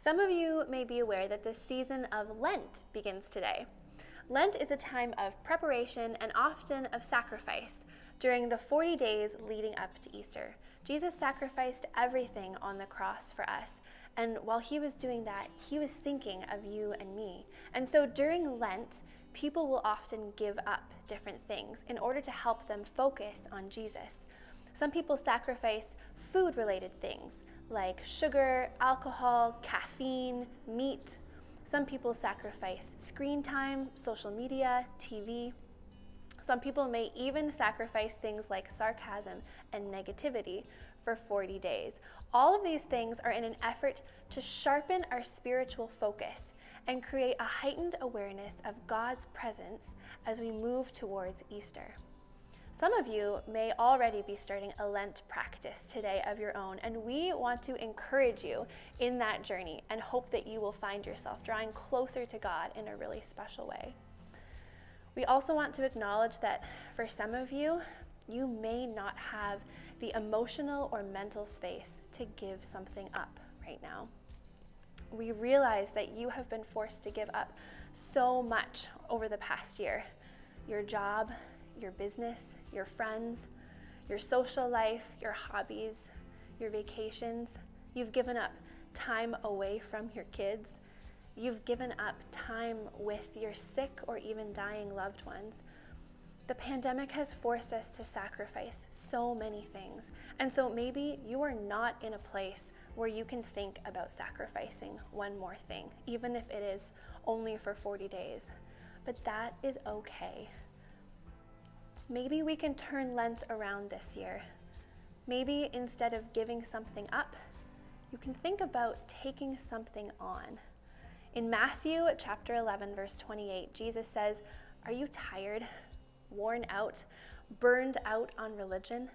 Some of you may be aware that the season of Lent begins today. Lent is a time of preparation and often of sacrifice during the 40 days leading up to Easter. Jesus sacrificed everything on the cross for us, and while he was doing that, he was thinking of you and me. And so during Lent, people will often give up different things in order to help them focus on Jesus. Some people sacrifice food-related things like sugar, alcohol, caffeine, meat. Some people sacrifice screen time, social media, TV. Some people may even sacrifice things like sarcasm and negativity for 40 days. All of these things are in an effort to sharpen our spiritual focus and create a heightened awareness of God's presence as we move towards Easter. Some of you may already be starting a Lent practice today of your own, and we want to encourage you in that journey and hope that you will find yourself drawing closer to God in a really special way. We also want to acknowledge that for some of you, you may not have the emotional or mental space to give something up right now. We realize that you have been forced to give up so much over the past year. Your job, your business, your friends, your social life, your hobbies, your vacations. You've given up time away from your kids. You've given up time with your sick or even dying loved ones. The pandemic has forced us to sacrifice so many things. And so maybe you are not in a place where you can think about sacrificing one more thing, even if it is only for 40 days. But that is okay. Maybe we can turn Lent around this year. Maybe instead of giving something up, you can think about taking something on. In Matthew chapter 11, verse 28, Jesus says, "Are you tired, worn out, burned out on religion?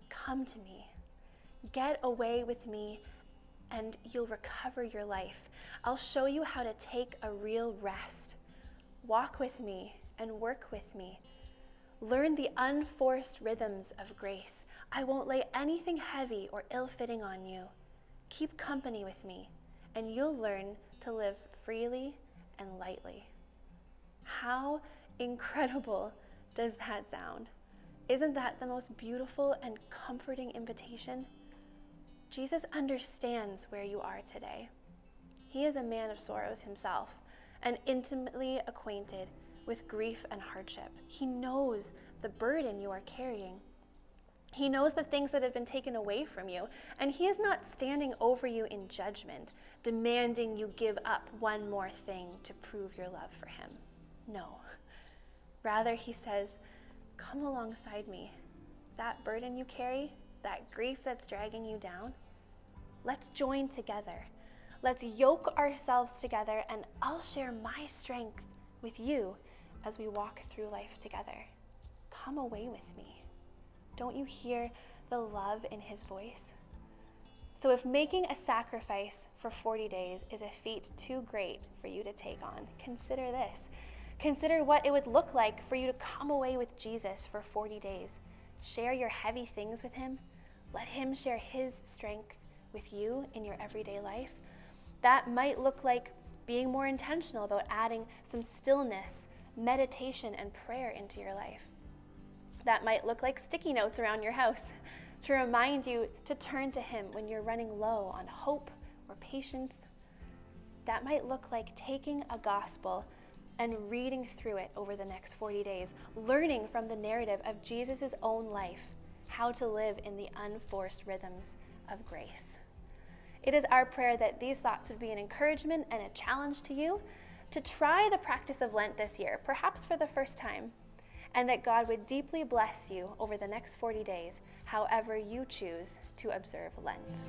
Come to me. Get away with me and you'll recover your life. I'll show you how to take a real rest. Walk with me and work with me. Learn the unforced rhythms of grace. I won't lay anything heavy or ill-fitting on you. Keep company with me, and you'll learn to live freely and lightly." How incredible does that sound? Isn't that the most beautiful and comforting invitation? Jesus understands where you are today. He is a man of sorrows himself and intimately acquainted with grief and hardship. He knows the burden you are carrying. He knows the things that have been taken away from you, and he is not standing over you in judgment, demanding you give up one more thing to prove your love for him. No. Rather, he says, "Come alongside me. That burden you carry, that grief that's dragging you down, let's join together. Let's yoke ourselves together, and I'll share my strength with you as we walk through life together. Come away with me." Don't you hear the love in his voice? So if making a sacrifice for 40 days is a feat too great for you to take on, consider this. Consider what it would look like for you to come away with Jesus for 40 days. Share your heavy things with him. Let him share his strength with you in your everyday life. That might look like being more intentional about adding some stillness, meditation, and prayer into your life. That might look like sticky notes around your house to remind you to turn to him when you're running low on hope or patience. That might look like taking a gospel and reading through it over the next 40 days, learning from the narrative of Jesus' own life how to live in the unforced rhythms of grace. It is our prayer that these thoughts would be an encouragement and a challenge to you to try the practice of Lent this year, perhaps for the first time, and that God would deeply bless you over the next 40 days, however you choose to observe Lent.